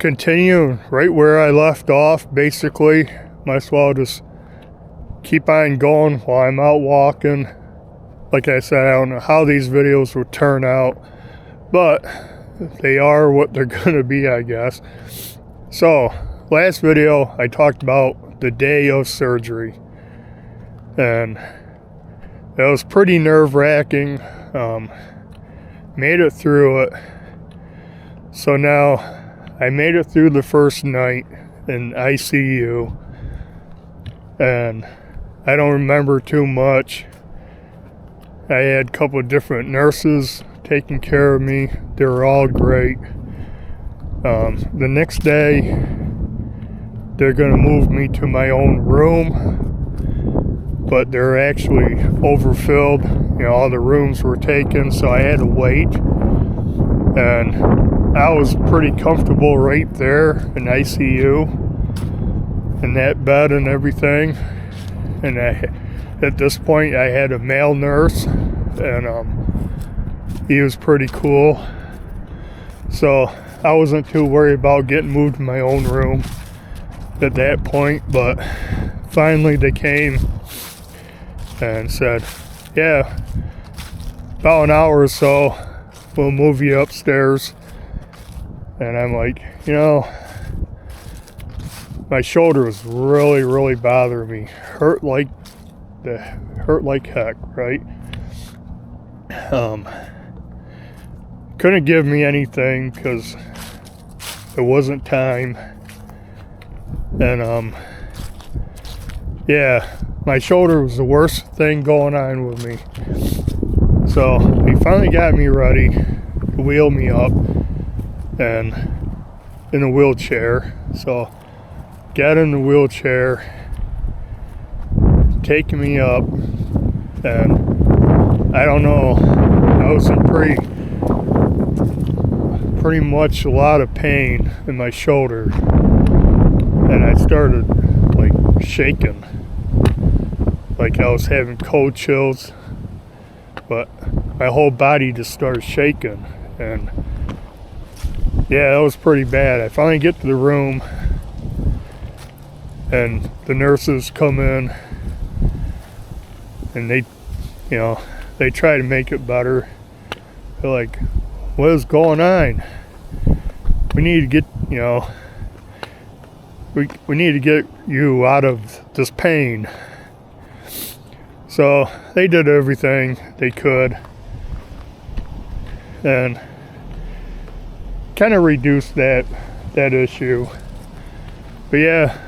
continue right where I left off, basically. Might as well just keep on going while I'm out walking. Like I said, I don't know how these videos will turn out, but they are what they're gonna be, I guess. So, last video, I talked about the day of surgery, and it was pretty nerve-wracking. Made it through it. So now, I made it through the first night in ICU, and I don't remember too much. I had a couple of different nurses taking care of me. They were all great. The next day, they're going to move me to my own room, but they're actually overfilled. You know, all the rooms were taken, so I had to wait. And I was pretty comfortable right there in ICU, in that bed and everything. And at this point, I had a male nurse, and he was pretty cool. So I wasn't too worried about getting moved to my own room at that point. But finally, they came and said, "Yeah, about an hour or so, we'll move you upstairs." And I'm like, you know, my shoulder was really bothering me. Hurt like heck, right? Couldn't give me anything because it wasn't time. And yeah, my shoulder was the worst thing going on with me. So he finally got me ready to wheel me up and in a wheelchair. So got in the wheelchair, taking me up, and I don't know, I was in pretty much a lot of pain in my shoulder, and I started like shaking, like I was having cold chills, but my whole body just started shaking. And yeah, that was pretty bad. I finally get to the room, and the nurses come in, and they try to make it better. They're like, "What is going on? We need to get, we need to get you out of this pain." So they did everything they could, and kind of reduced that issue. But yeah,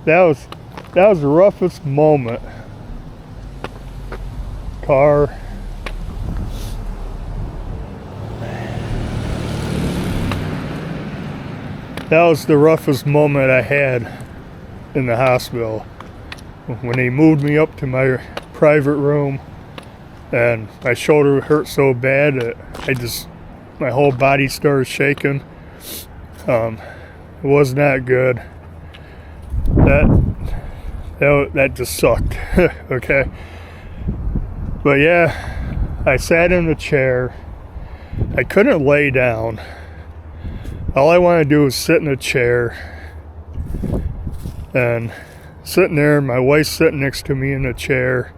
that was the roughest moment. Car. That was the roughest moment I had in the hospital, when they moved me up to my private room, and my shoulder hurt so bad that my whole body started shaking. It was not good. That just sucked. Okay. But yeah, I sat in the chair. I couldn't lay down. All I wanted to do was sit in a chair. And sitting there, my wife's sitting next to me in the chair.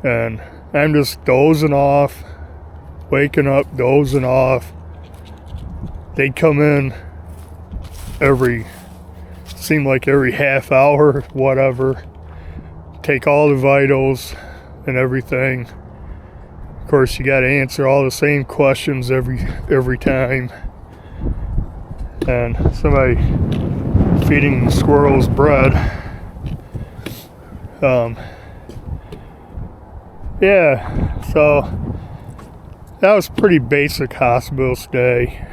And I'm just dozing off, waking up, dozing off. They'd come in seemed like every half hour, whatever. Take all the vitals and everything. Of course, you got to answer all the same questions every time. And somebody feeding squirrels bread. Yeah, so that was pretty basic hospital stay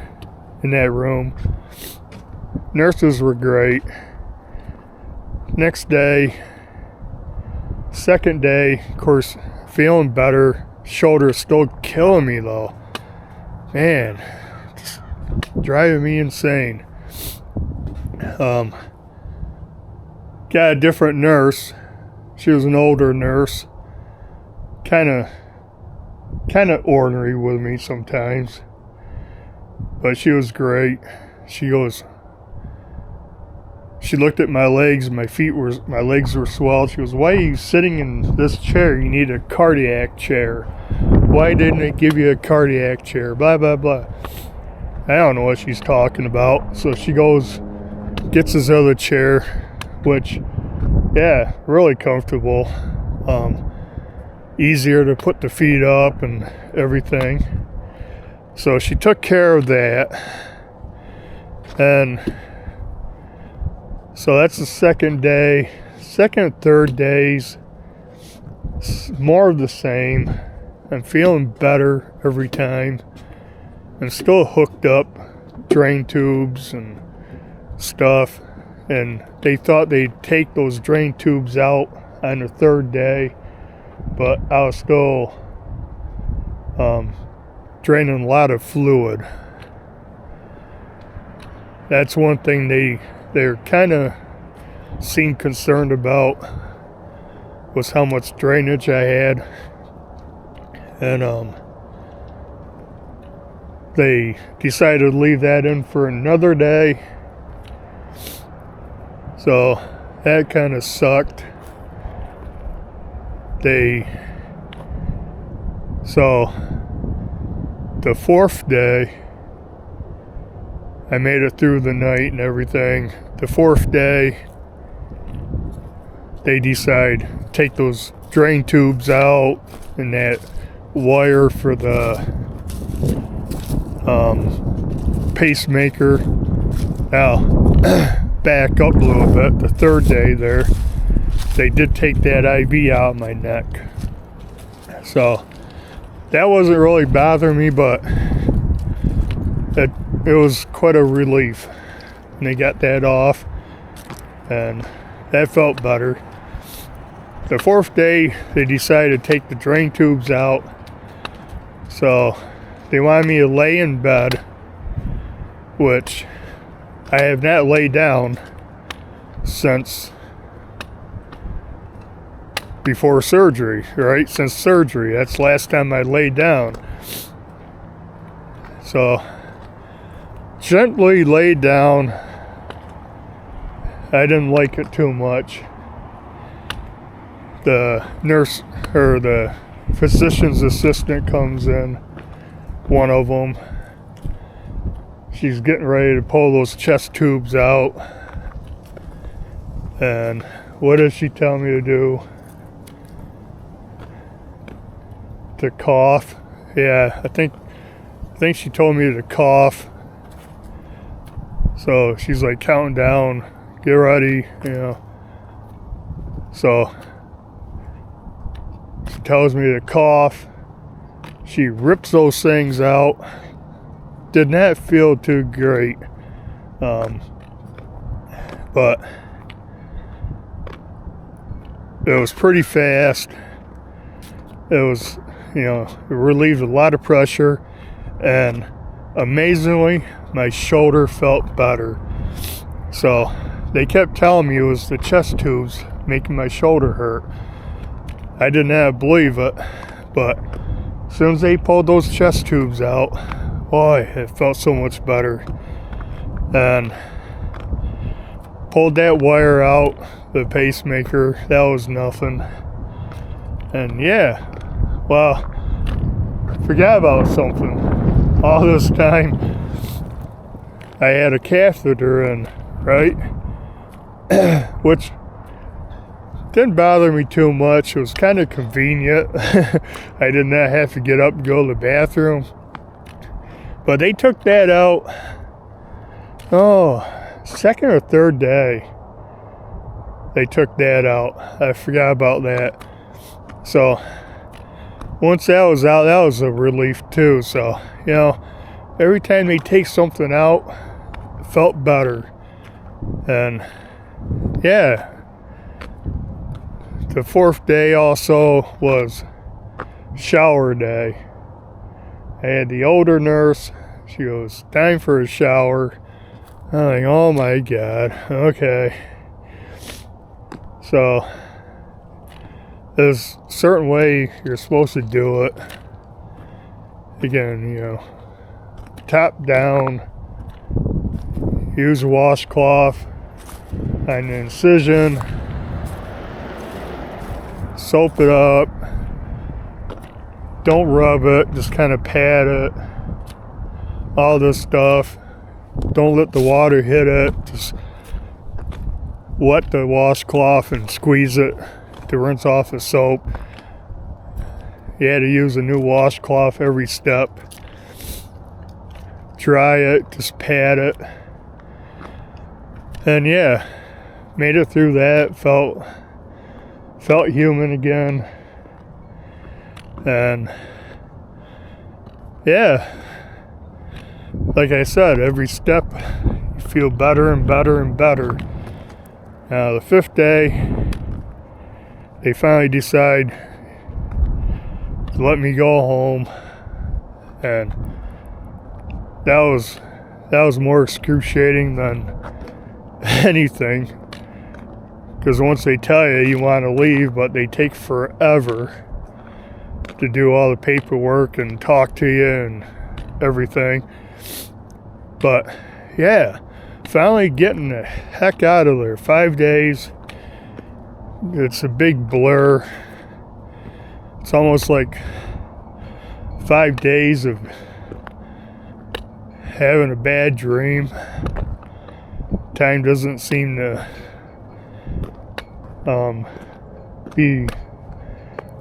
in that room. Nurses were great. Next day, second day, of course, feeling better. Shoulder is still killing me though. Man, just driving me insane. Got a different nurse. She was an older nurse. Kind of ornery with me sometimes. But she was great. She goes, she looked at my legs. My legs were swelled. She goes, "Why are you sitting in this chair? You need a cardiac chair. Why didn't it give you a cardiac chair? Blah, blah, blah." I don't know what she's talking about. So she goes, gets this other chair, which, yeah, really comfortable. Easier to put the feet up and everything. So she took care of that. And so that's the second day. Second and third days, more of the same. I'm feeling better every time. I'm still hooked up, drain tubes and stuff. And they thought they'd take those drain tubes out on the third day, but I was still draining a lot of fluid. That's one thing they're kind of seemed concerned about, was how much drainage I had. And they decided to leave that in for another day. So that kind of sucked. So the fourth day, I made it through the night and everything. The fourth day, they decide to take those drain tubes out and that wire for the pacemaker. Now, back up a little bit. The third day there, they did take that IV out of my neck. So that wasn't really bothering me, but it was quite a relief. And they got that off, and that felt better. The fourth day, they decided to take the drain tubes out. So they wanted me to lay in bed, which I have not laid down since before surgery, right? Since surgery. That's the last time I laid down. So gently laid down. I didn't like it too much. The nurse, or the physician's assistant, comes in, one of them. She's getting ready to pull those chest tubes out. And what does she tell me to do? To cough. Yeah, I think she told me to cough. So she's like counting down, get ready, you know. So she tells me to cough. She rips those things out. Did not feel too great. But it was pretty fast. It was, it relieved a lot of pressure, and amazingly, my shoulder felt better. So they kept telling me it was the chest tubes making my shoulder hurt. I did not believe it, but as soon as they pulled those chest tubes out, boy, it felt so much better. And pulled that wire out, the pacemaker, that was nothing. And yeah, well, forgot about something. All this time, I had a catheter in, right? Which didn't bother me too much. It was kind of convenient. I did not have to get up and go to the bathroom. But they took that out, second or third day. They took that out. I forgot about that. So once that was out, that was a relief too. So, every time they take something out, it felt better. And yeah, the fourth day also was shower day. I had the older nurse. She goes, "Time for a shower." I'm like, oh my God, okay. So there's a certain way you're supposed to do it. Again, top down, use a washcloth, an incision, soap it up, don't rub it, just kind of pat it, all this stuff. Don't let the water hit it, just wet the washcloth and squeeze it to rinse off the soap. You had to use a new washcloth every step. Dry it, just pat it. And yeah, made it through that, felt human again. And yeah, like I said, every step you feel better and better and better. Now the 5th day, they finally decide to let me go home, and that was more excruciating than anything, because once they tell you you want to leave, but they take forever to do all the paperwork and talk to you and everything. But yeah, finally getting the heck out of there. 5 days. It's a big blur. It's almost like 5 days of having a bad dream. Time doesn't seem to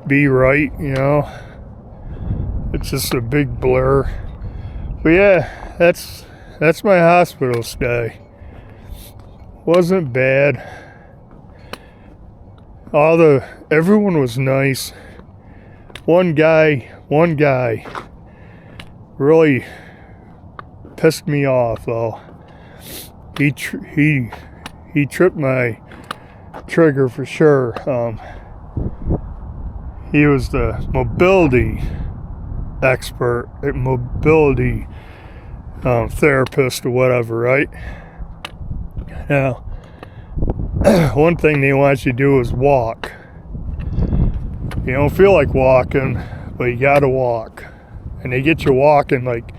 be right, you know. It's just a big blur. But yeah, that's my hospital stay. Wasn't bad. Everyone was nice. One guy really pissed me off though. He tripped my trigger for sure. He was the mobility expert, mobility therapist or whatever, right? Now, one thing they want you to do is walk. You don't feel like walking, but you gotta walk. And they get you walking like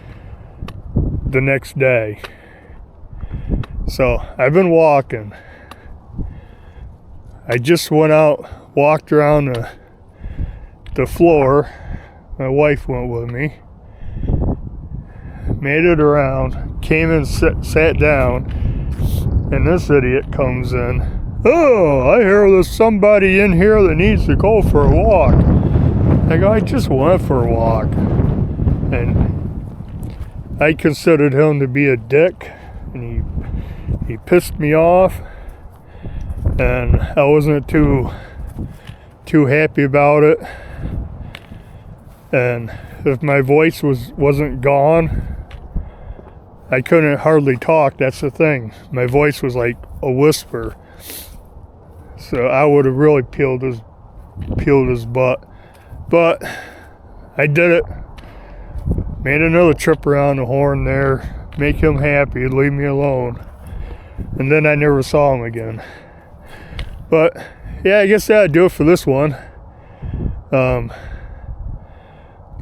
the next day. So I've been walking. I just went out, walked around the floor. My wife went with me. Made it around, came and sat down, and this idiot comes in. Oh, I hear there's somebody in here that needs to go for a walk. I go, I just went for a walk. And I considered him to be a dick, and he pissed me off, and I wasn't too happy about it. And if my voice wasn't gone, I couldn't hardly talk. That's the thing. My voice was like a whisper. So I would have really peeled his butt. But I did it. Made another trip around the horn there. Make him happy. Leave me alone. And then I never saw him again. But yeah, I guess that'd do it for this one.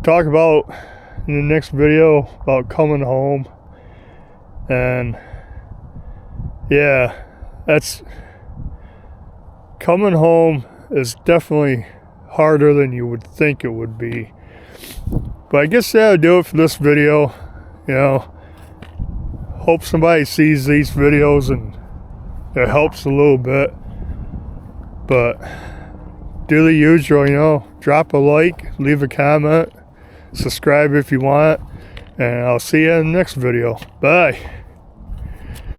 Talk about in the next video about coming home. And yeah, coming home is definitely harder than you would think it would be. But I guess that'll do it for this video. You know, hope somebody sees these videos and it helps a little bit. But do the usual, you know, drop a like, leave a comment, subscribe if you want, and I'll see you in the next video. Bye.